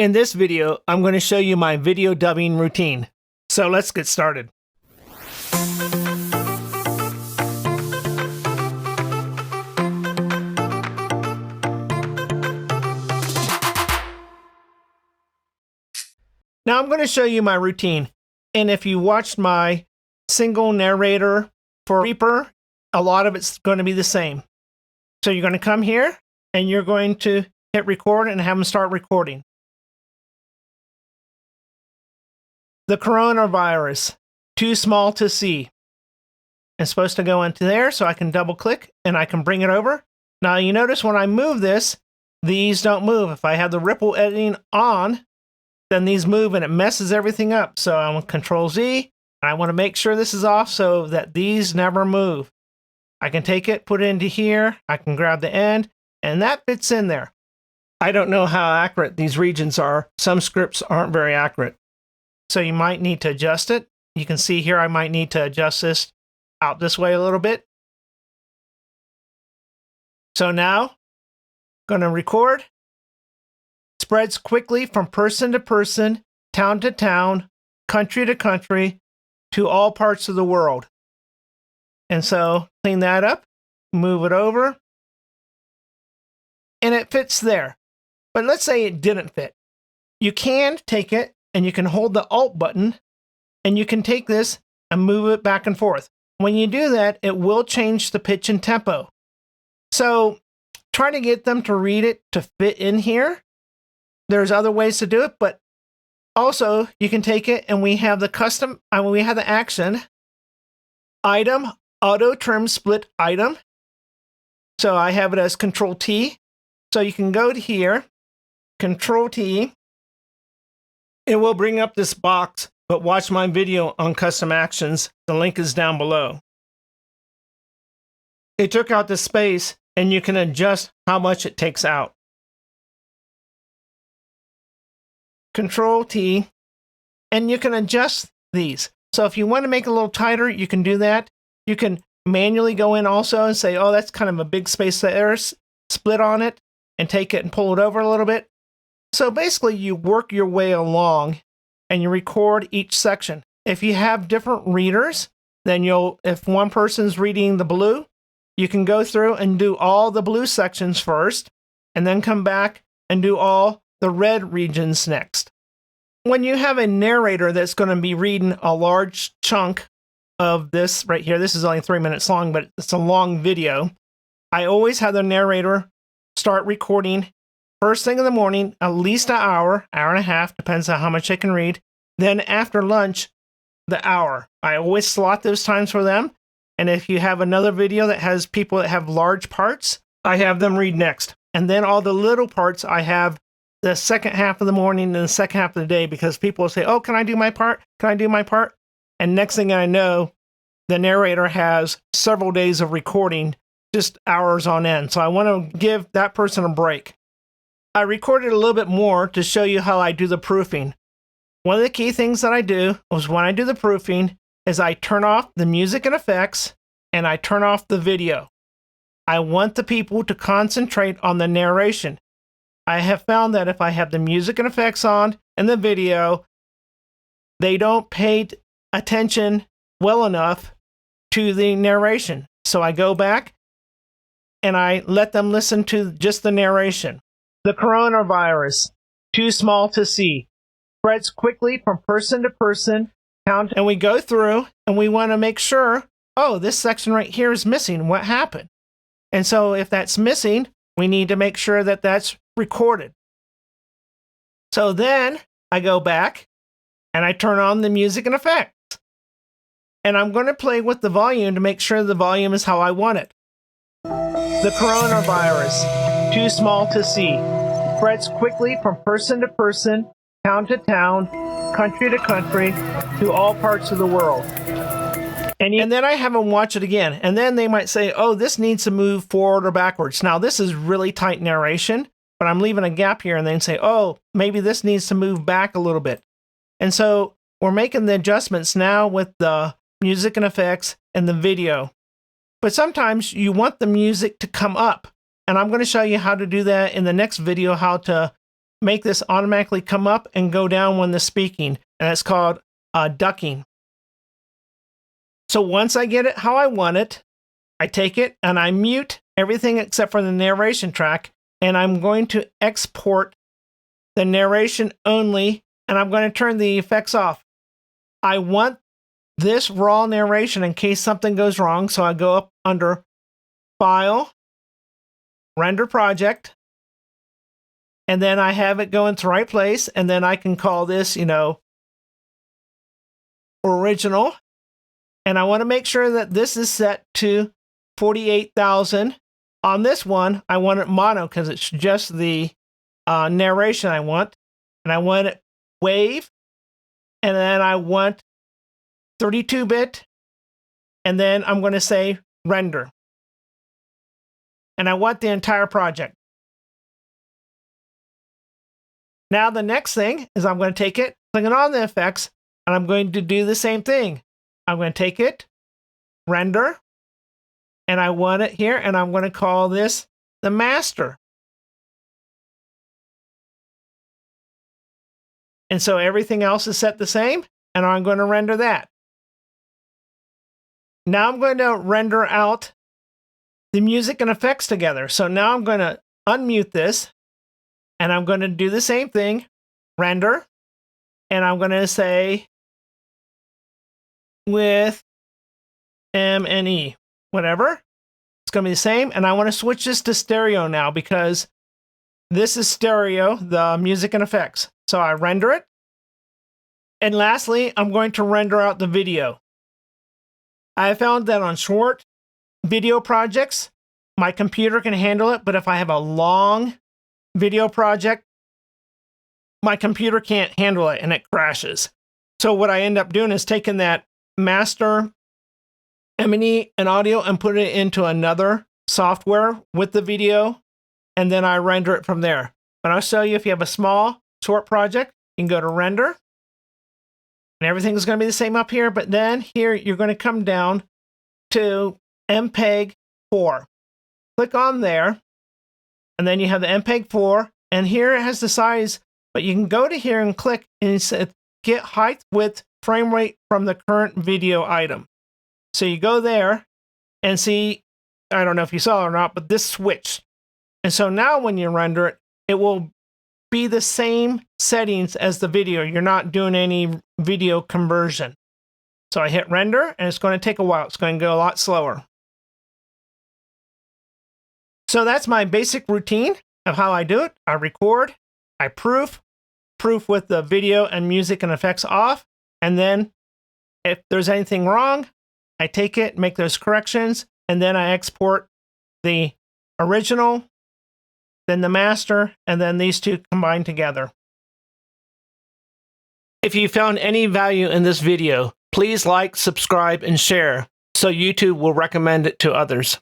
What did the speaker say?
In this video, I'm going to show you my video dubbing routine. So let's get started. Now I'm going to show you my routine. And if you watched my single narrator for Reaper, a lot of it's going to be the same. So you're going to come here and you're going to hit record and have them start recording. The coronavirus, too small to see. It's supposed to go into there, so I can double click and I can bring it over. Now you notice when I move this, these don't move. If I have the ripple editing on, then these move and it messes everything up. So I'm going to Control Z. I want to make sure this is off so that these never move. I can take it, put it into here. I can grab the end, and that fits in there. I don't know how accurate these regions are. Some scripts aren't very accurate. So you might need to adjust it. You can see here I might need to adjust this out this way a little bit. So now, going to record. Spreads quickly from person to person, town to town, country to country, to all parts of the world. And so clean that up, move it over, and it fits there. But let's say it didn't fit. You can take it and you can hold the Alt button and you can take this and move it back and forth. When you do that, it will change the pitch and tempo. So try to get them to read it to fit in here. There's other ways to do it, but also you can take it and we have the custom, we have the action, item, auto trim split item. So I have it as Control T. So you can go to here, Control T. It will bring up this box, but watch my video on custom actions. The link is down below. It took out the space and you can adjust how much it takes out. Control T, and you can adjust these. So if you want to make it a little tighter, you can do that. You can manually go in also and say, oh, that's kind of a big space there, split on it, and take it and pull it over a little bit. So basically you work your way along and you record each section. If you have different readers, then if one person's reading the blue, you can go through and do all the blue sections first, and then come back and do all the red regions next. When you have a narrator that's going to be reading a large chunk of this right here, this is only 3 minutes long, but it's a long video. I always have the narrator start recording first thing in the morning, at least an hour, hour and a half, depends on how much they can read. Then after lunch, the hour. I always slot those times for them. And if you have another video that has people that have large parts, I have them read next. And then all the little parts, I have the second half of the morning and the second half of the day, because people will say, oh, can I do my part? Can I do my part? And next thing I know, the narrator has several days of recording, just hours on end. So I want to give that person a break. I recorded a little bit more to show you how I do the proofing. One of the key things that I do is when I do the proofing is I turn off the music and effects and I turn off the video. I want the people to concentrate on the narration. I have found that if I have the music and effects on and the video, they don't pay attention well enough to the narration. So I go back and I let them listen to just the narration. The coronavirus, too small to see, spreads quickly from person to person, and we go through and we want to make sure, oh, this section right here is missing. What happened? And so if that's missing, we need to make sure that that's recorded. So then I go back and I turn on the music and effects. And I'm going to play with the volume to make sure the volume is how I want it. The coronavirus, too small to see, spreads quickly from person to person, town to town, country to country, to all parts of the world. And then I have them watch it again. And then they might say, oh, this needs to move forward or backwards. Now, this is really tight narration, but I'm leaving a gap here. And then say, oh, maybe this needs to move back a little bit. And so we're making the adjustments now with the music and effects and the video. But sometimes you want the music to come up. And I'm going to show you how to do that in the next video, how to make this automatically come up and go down when the speaking, and that's called ducking. So once I get it how I want it, I take it and I mute everything except for the narration track, and I'm going to export the narration only, and I'm going to turn the effects off. I want this raw narration in case something goes wrong, so I go up under File, Render Project, and then I have it go into the right place, and then I can call this, original. And I want to make sure that this is set to 48,000. On this one, I want it mono because it's just the narration I want. And I want it wave. And then I want 32-bit. And then I'm going to say render. And I want the entire project. Now the next thing is I'm going to take it, click it on the effects, and I'm going to do the same thing. I'm going to take it, render, and I want it here, and I'm going to call this the master. And so everything else is set the same, and I'm going to render that. Now I'm going to render out the music and effects together. So now I'm going to unmute this, and I'm going to do the same thing, render, and I'm going to say with M and E, whatever. It's going to be the same. And I want to switch this to stereo now because this is stereo, the music and effects. So I render it. And lastly, I'm going to render out the video. I found that on short video projects, my computer can handle it. But if I have a long video project, my computer can't handle it and it crashes. So what I end up doing is taking that master M&E and audio and put it into another software with the video, and then I render it from there. But I'll show you if you have a small short project, you can go to render, and everything's going to be the same up here. But then here you're going to come down to MPEG 4. Click on there, and then you have the MPEG 4, and here it has the size. But you can go to here and click and it says get height, width, frame rate from the current video item. So you go there and see, I don't know if you saw it or not, but this switched. And so now when you render it, it will be the same settings as the video. You're not doing any video conversion. So I hit render, and it's going to take a while. It's going to go a lot slower. So that's my basic routine of how I do it. I record, I proof with the video and music and effects off. And then if there's anything wrong, I take it, make those corrections, and then I export the original, then the master, and then these two combined together. If you found any value in this video, please like, subscribe, and share so YouTube will recommend it to others.